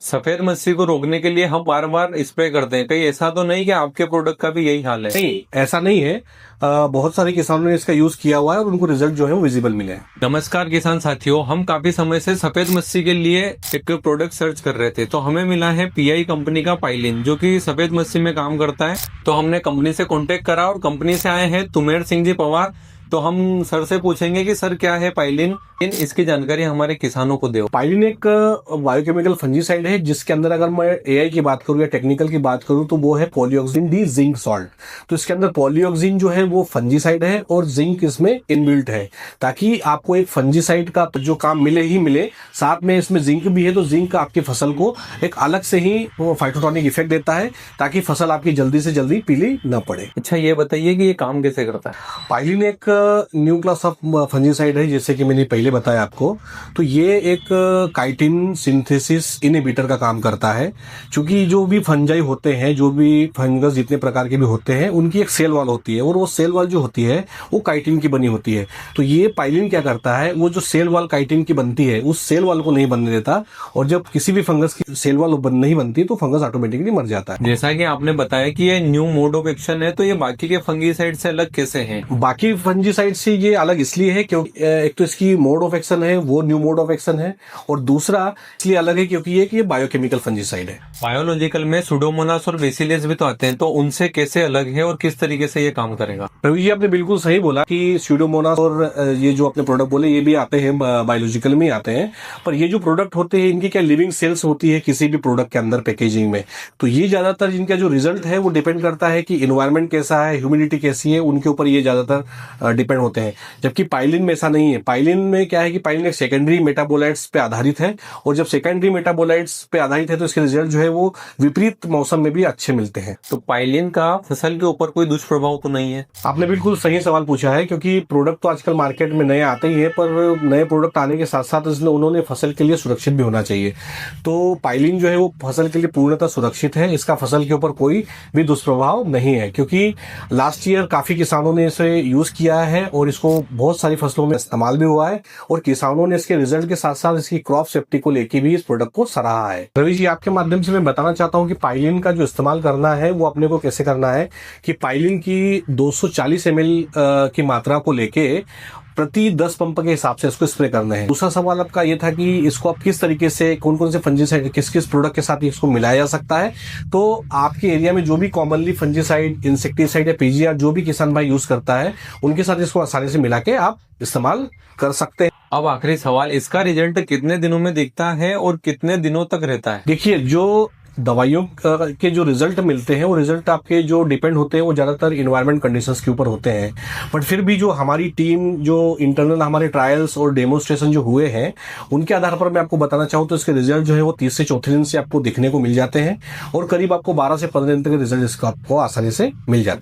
सफेद मस्सी को रोकने के लिए हम बार बार स्प्रे करते हैं, कहीं ऐसा तो नहीं कि आपके प्रोडक्ट का भी यही हाल है? नहीं, ऐसा नहीं है। बहुत सारे किसानों ने इसका यूज किया हुआ है और उनको रिजल्ट जो है वो विजिबल मिले हैं। नमस्कार किसान साथियों, हम काफी समय से सफेद मस्सी के लिए एक प्रोडक्ट सर्च कर रहे थे, तो हमें मिला है पीआई कंपनी का पाइलिन, जो कि सफेद मस्सी में काम करता है। तो हमने कंपनी से कांटेक्ट करा और कंपनी से आए हैं तुमेर सिंह जी पवार। तो हम सर से पूछेंगे कि सर क्या है पाइलिन, इसकी जानकारी हमारे किसानों को दो। पाइलिन एक बायोकेमिकल फंजीसाइड है, जिसके अंदर अगर मैं एआई की बात करूं या टेक्निकल की बात करूं तो वो है पॉलीऑक्सिन डी जिंक सॉल्ट। तो इसके अंदर पॉलीऑक्सिन जो है वो फंजीसाइड है और जिंक इसमें इनबिल्ट है, ताकि आपको एक फंजीसाइड का जो काम मिले ही मिले, साथ में इसमें जिंक भी है। तो जिंक आपकी फसल को एक अलग से ही फाइटोटॉनिक इफेक्ट देता है, ताकि फसल आपकी जल्दी से जल्दी पीली न पड़े। अच्छा, ये बताइए कि ये काम कैसे करता है? पाइलिन एक न्यू क्लास ऑफ फंजीसाइड है, जैसे कि मैंने पहले बताया आपको। तो ये एक काइटिन सिंथेसिस इनहिबिटर का काम करता है। क्योंकि जो भी फंजाई होते हैं, जो भी फंगस जितने प्रकार के भी होते हैं, उनकी एक सेल वॉल होती है और वो सेल वॉल जो होती है वो काइटिन की बनी होती है। तो ये पाइलिन क्या करता है, वो जो सेल वॉल काइटिन की बनती है उस सेल वॉल को नहीं बनने देता, और जब किसी भी फंगस की सेल वॉल नहीं बनती तो फंगस ऑटोमेटिकली मर जाता है। जैसा कि आपने बताया कि ये न्यू मोड ऑफ एक्शन है, तो ये बाकी के फंगीसाइड से अलग कैसे है? बाकी फंजीसाइड से ये अलग इसलिए है क्योंकि एक तो इसकी मोड ऑफ एक्शन है, वो न्यू मोड ऑफ एक्शन है, और दूसरा इसलिए अलग है क्योंकि ये बायोकेमिकल फंजीसाइड है। बायोलॉजिकल में सुडोमोनास और बेसिलस भी तो आते हैं, तो उनसे कैसे अलग है और किस तरीके से ये काम करेगा? रवि जी, आपने बिल्कुल सही बोला कि स्यूडोमोनास और ये जो अपने प्रोडक्ट बोले ये भी आते हैं, बायोलॉजिकल में आते हैं। पर ये जो प्रोडक्ट होते हैं इनकी क्या लिविंग सेल्स होती है किसी भी प्रोडक्ट के अंदर पैकेजिंग में। तो ये ज्यादातर इनका जो रिजल्ट है वो डिपेंड करता है कि इन्वायरमेंट कैसा है, ह्यूमिडिटी कैसी है, उनके ऊपर ये ज्यादातर डिपेंड होते हैं। जबकि पाइलिन में ऐसा नहीं है। पाइलिन में क्या है कि पाइलिन एक सेकेंडरी मेटाबोलाइट्स पे आधारित है, और जब सेकेंडरी मेटाबोलाइट्स पे आधारित है तो इसके रिजल्ट जो है वो विपरीत मौसम में भी अच्छे मिलते हैं। तो पाइलिन का फसल के ऊपर कोई दुष्प्रभाव तो नहीं है? आपने बिल्कुल सही सवाल पूछा है, क्योंकि प्रोडक्ट तो आजकल मार्केट में नए आते ही है, पर नए प्रोडक्ट आने के साथ साथ उन्होंने फसल के लिए सुरक्षित भी होना चाहिए। तो पाइलिन जो है वो फसल के लिए पूर्णतः सुरक्षित है। इसका फसल के ऊपर कोई भी दुष्प्रभाव नहीं है, क्योंकि लास्ट ईयर काफी किसानों ने इसे यूज किया है और इसको बहुत सारी फसलों में इस्तेमाल भी हुआ है, और किसानों ने इसके रिजल्ट के साथ साथ इसकी क्रॉप सेफ्टी को लेकर भी इस प्रोडक्ट को सराहा है। रवि जी, आपके माध्यम से मैं बताना चाहता हूँ कि पाइलिन का जो इस्तेमाल करना है वो अपने को कैसे करना है, कि पाइलिन की 240 ml की मात्रा को लेके प्रति 10 पंप के हिसाब से इसको स्प्रे करना है। दूसरा सवाल आपका ये था कि इसको आप किस तरीके से, कौन कौन से फंजीसाइड किस किस प्रोडक्ट के साथ इसको मिलाया जा सकता है। तो आपके एरिया में जो भी कॉमनली फंजीसाइड, इंसेक्टिसाइड या पीजीआर जो भी किसान भाई यूज करता है, उनके साथ इसको आसानी से मिला के आप इस्तेमाल कर सकते हैं। अब आखिरी सवाल, इसका रिजल्ट कितने दिनों में दिखता है और कितने दिनों तक रहता है? देखिए, जो दवाइयों के जो रिजल्ट मिलते हैं वो रिजल्ट आपके जो डिपेंड होते हैं वो ज्यादातर इन्वायरमेंट कंडीशंस के ऊपर होते हैं। बट फिर भी जो हमारी टीम, जो इंटरनल हमारे ट्रायल्स और डेमोन्स्ट्रेशन जो हुए हैं, उनके आधार पर मैं आपको बताना चाहूँ तो इसके रिजल्ट जो है वो 30 से 34 दिन से आपको दिखने को मिल जाते हैं, और करीब आपको 12 से 15 दिन तक रिजल्ट इसका आपको आसानी से मिल जाते हैं।